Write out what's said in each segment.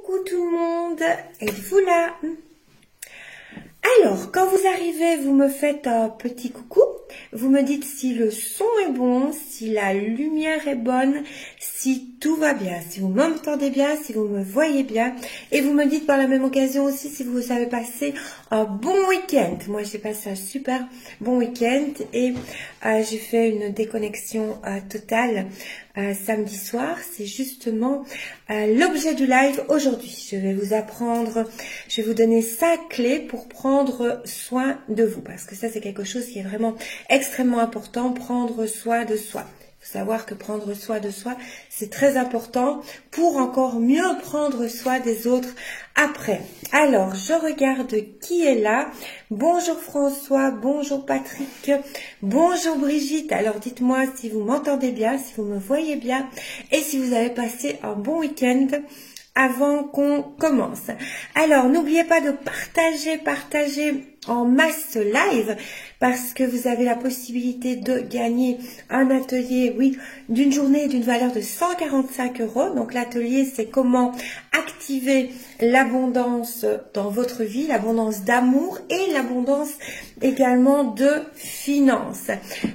Coucou tout le monde, êtes-vous là? Alors, quand vous arrivez, vous me faites un petit coucou, vous me dites si le son est bon, si la lumière est bonne, si tout va bien, si vous m'entendez bien, si vous me voyez bien, et vous me dites par la même occasion aussi si vous avez passé un bon week-end. Moi, j'ai passé un super bon week-end et j'ai fait une déconnexion totale samedi soir. C'est justement l'objet du live aujourd'hui. Je vais vous apprendre, je vais vous donner 5 clés pour prendre soin de vous, parce que ça, c'est quelque chose qui est vraiment extrêmement important, prendre soin de soi. Il faut savoir que prendre soin de soi, c'est très important pour encore mieux prendre soin des autres après. Alors, je regarde qui est là. Bonjour François, bonjour Patrick, bonjour Brigitte. Alors, dites-moi si vous m'entendez bien, si vous me voyez bien et si vous avez passé un bon week-end avant qu'on commence. Alors, n'oubliez pas de partager en masse ce live parce que vous avez la possibilité de gagner un atelier, oui, d'une journée d'une valeur de 145 €. Donc, l'atelier, c'est comment activer l'abondance dans votre vie, l'abondance d'amour et l'abondance également de finances.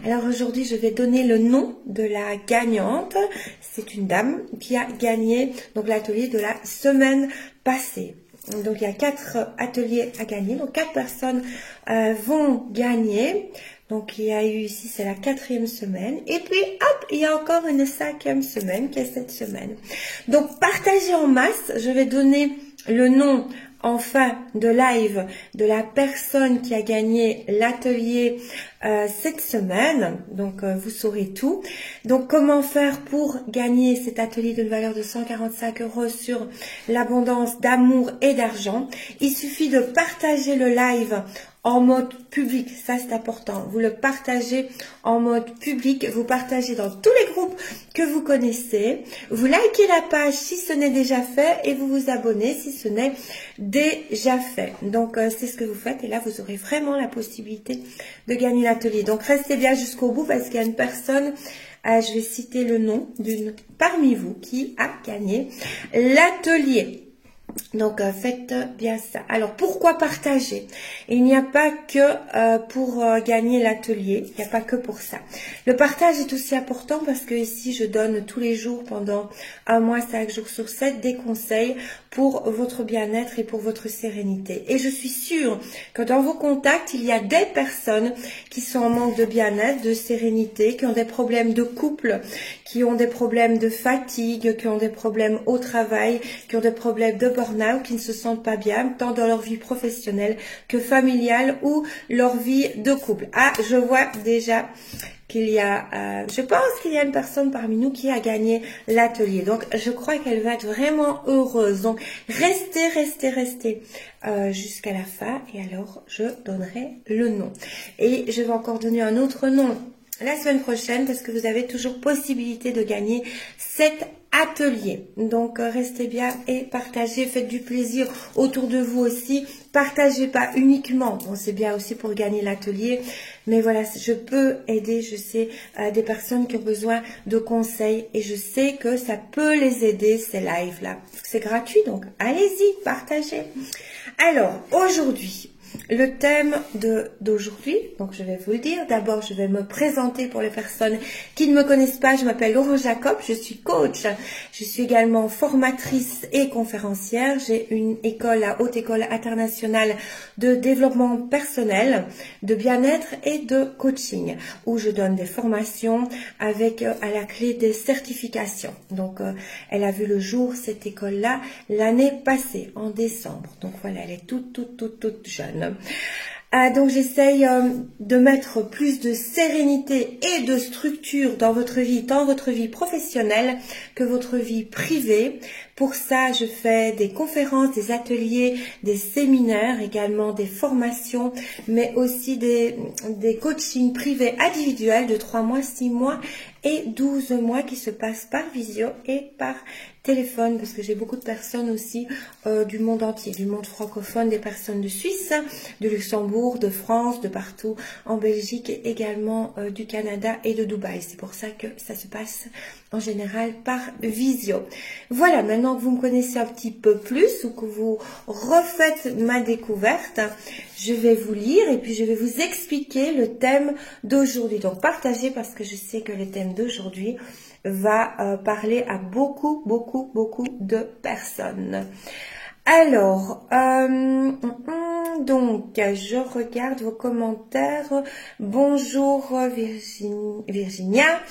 Alors, aujourd'hui, je vais donner le nom de la gagnante. C'est une dame qui a gagné donc l'atelier de la semaine passée. Donc, il y a 4 ateliers à gagner. Donc, 4 personnes vont gagner. Donc, il y a eu ici, c'est la 4e semaine. Et puis, hop, il y a encore une 5e semaine qui est cette semaine. Donc, partagez en masse. Je vais donner le nom en fin de live de la personne qui a gagné l'atelier cette semaine. Donc, vous saurez tout. Donc, comment faire pour gagner cet atelier d'une valeur de 145 € sur l'abondance d'amour et d'argent? Il suffit de partager le live en mode public, ça c'est important. Vous le partagez en mode public, vous partagez dans tous les groupes que vous connaissez, vous likez la page si ce n'est déjà fait et vous vous abonnez si ce n'est déjà fait. Donc c'est ce que vous faites et là vous aurez vraiment la possibilité de gagner l'atelier. Donc restez bien jusqu'au bout parce qu'il y a une personne, je vais citer le nom d'une parmi vous qui a gagné l'atelier. Donc, faites bien ça. Alors, pourquoi partager? Il n'y a pas que pour gagner l'atelier. Il n'y a pas que pour ça. Le partage est aussi important parce que ici, je donne tous les jours pendant un mois, 5 jours sur 7, des conseils pour votre bien-être et pour votre sérénité. Et je suis sûre que dans vos contacts, il y a des personnes qui sont en manque de bien-être, de sérénité, qui ont des problèmes de couple, qui ont des problèmes de fatigue, qui ont des problèmes au travail, qui ont des problèmes de burn-out, qui ne se sentent pas bien, tant dans leur vie professionnelle que familiale ou leur vie de couple. Ah, je vois déjà qu'il y a, je pense qu'il y a une personne parmi nous qui a gagné l'atelier. Donc, je crois qu'elle va être vraiment heureuse. Donc, restez jusqu'à la fin et alors je donnerai le nom. Et je vais encore donner un autre nom la semaine prochaine parce que vous avez toujours possibilité de gagner cet atelier. Donc, restez bien et partagez, faites du plaisir autour de vous aussi. Partagez pas uniquement, bon, c'est bien aussi pour gagner l'atelier, mais voilà, je peux aider, je sais, des personnes qui ont besoin de conseils et je sais que ça peut les aider, ces lives-là. C'est gratuit, donc allez-y, partagez. Alors, aujourd'hui, le thème d'aujourd'hui, donc je vais vous le dire. D'abord, je vais me présenter pour les personnes qui ne me connaissent pas. Je m'appelle Laurent Jacob, je suis coach. Je suis également formatrice et conférencière. J'ai une école, la Haute École internationale de développement personnel, de bien-être et de coaching, où je donne des formations avec à la clé des certifications. Donc, elle a vu le jour, cette école-là, l'année passée, en décembre. Donc voilà, elle est toute jeune. Donc j'essaye de mettre plus de sérénité et de structure dans votre vie, tant votre vie professionnelle que votre vie privée. Pour ça, je fais des conférences, des ateliers, des séminaires, également des formations, mais aussi des coachings privés individuels de 3 mois, 6 mois et 12 mois qui se passent par visio et par téléphone, parce que j'ai beaucoup de personnes aussi du monde entier, du monde francophone, des personnes de Suisse, de Luxembourg, de France, de partout, en Belgique et également du Canada et de Dubaï. C'est pour ça que ça se passe en général par visio. Voilà, maintenant que vous me connaissez un petit peu plus ou que vous refaites ma découverte, je vais vous lire et puis je vais vous expliquer le thème d'aujourd'hui. Donc partagez, parce que je sais que le thème d'aujourd'hui va parler à beaucoup de personnes. Alors, donc, je regarde vos commentaires. Bonjour Virginia,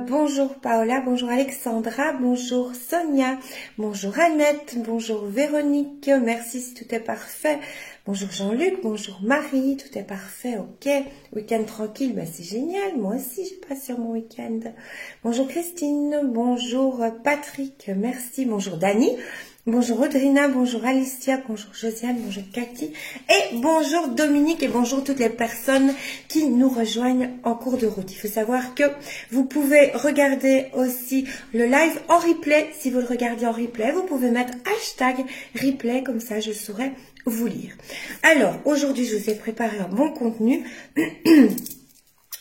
bonjour Paola, bonjour Alexandra, bonjour Sonia, bonjour Annette, bonjour Véronique, merci si tout est parfait. Bonjour Jean-Luc, bonjour Marie, tout est parfait, ok. Week-end tranquille, ben c'est génial, moi aussi je passe sur mon week-end. Bonjour Christine, bonjour Patrick, merci, bonjour Dani. Bonjour Audrina, bonjour Alicia, bonjour Josiane, bonjour Cathy et bonjour Dominique et bonjour toutes les personnes qui nous rejoignent en cours de route. Il faut savoir que vous pouvez regarder aussi le live en replay. Si vous le regardez en replay, vous pouvez mettre hashtag replay, comme ça je saurai vous lire. Alors, aujourd'hui je vous ai préparé un bon contenu.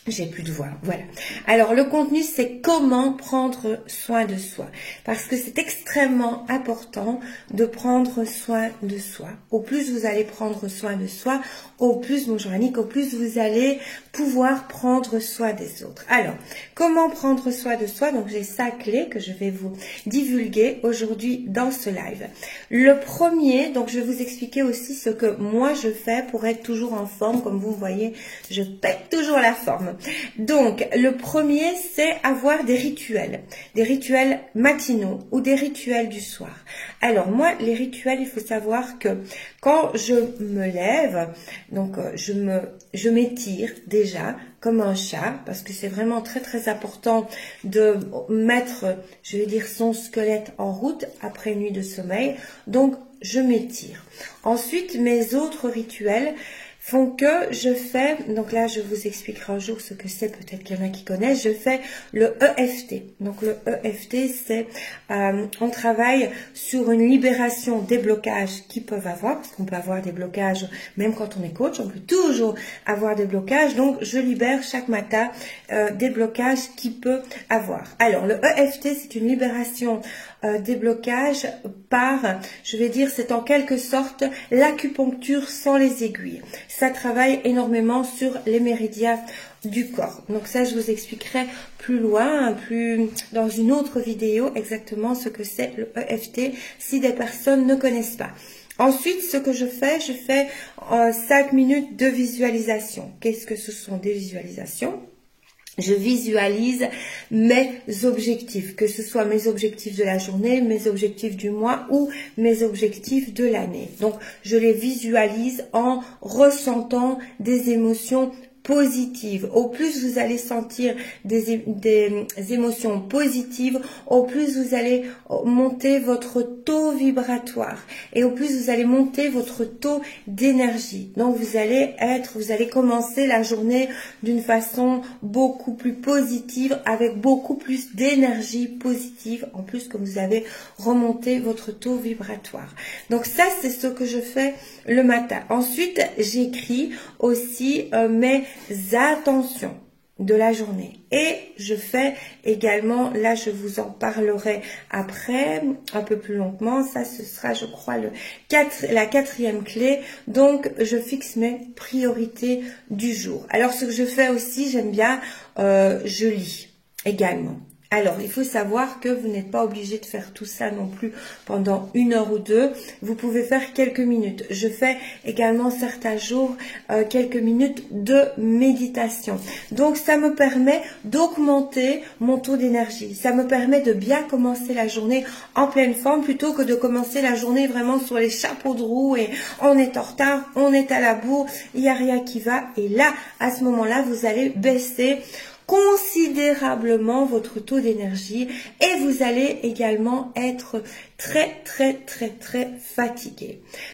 J'ai plus de voix, voilà. Alors, le contenu, c'est comment prendre soin de soi. Parce que c'est extrêmement important de prendre soin de soi. Au plus vous allez prendre soin de soi, au plus, bonjour Annick, au plus vous allez pouvoir prendre soin des autres. Alors, comment prendre soin de soi? Donc, j'ai 5 clés que je vais vous divulguer aujourd'hui dans ce live. Le premier, donc, je vais vous expliquer aussi ce que moi je fais pour être toujours en forme. Comme vous voyez, je pète toujours la forme. Donc, le premier, c'est avoir des rituels matinaux ou des rituels du soir. Alors, moi, les rituels, il faut savoir que quand je me lève, donc je m'étire déjà comme un chat, parce que c'est vraiment très important de mettre, je vais dire, son squelette en route après une nuit de sommeil. Donc, je m'étire. Ensuite, mes autres rituels font que je fais, donc là je vous expliquerai un jour ce que c'est, peut-être qu'il y en a qui connaissent, je fais le EFT. Donc le EFT, c'est, on travaille sur une libération des blocages qui peuvent avoir, parce qu'on peut avoir des blocages, même quand on est coach, on peut toujours avoir des blocages, donc je libère chaque matin des blocages qu'il peut avoir. Alors le EFT, c'est une libération des blocages par, je vais dire, c'est en quelque sorte l'acupuncture sans les aiguilles. Ça travaille énormément sur les méridiens du corps. Donc ça, je vous expliquerai plus loin, dans une autre vidéo, exactement ce que c'est le EFT, si des personnes ne connaissent pas. Ensuite, ce que je fais 5 minutes de visualisation. Qu'est-ce que ce sont des visualisations? Je visualise mes objectifs, que ce soit mes objectifs de la journée, mes objectifs du mois ou mes objectifs de l'année. Donc, je les visualise en ressentant des émotions positives. Au plus vous allez sentir des émotions positives, au plus vous allez monter votre taux vibratoire et au plus vous allez monter votre taux d'énergie. Donc vous allez commencer la journée d'une façon beaucoup plus positive, avec beaucoup plus d'énergie positive, en plus que vous avez remonté votre taux vibratoire. Donc ça, c'est ce que je fais le matin. Ensuite, j'écris aussi mes attentions de la journée. Et je fais également, là je vous en parlerai après, un peu plus longuement, ça ce sera je crois la 4e clé. Donc je fixe mes priorités du jour. Alors ce que je fais aussi, j'aime bien, je lis également. Alors, il faut savoir que vous n'êtes pas obligé de faire tout ça non plus pendant 1 heure ou 2. Vous pouvez faire quelques minutes. Je fais également certains jours quelques minutes de méditation. Donc, ça me permet d'augmenter mon taux d'énergie. Ça me permet de bien commencer la journée en pleine forme plutôt que de commencer la journée vraiment sur les chapeaux de roue et on est en retard, on est à la bourre, il n'y a rien qui va. Et là, à ce moment-là, vous allez baisser considérablement votre taux d'énergie et vous allez également être très fatigué.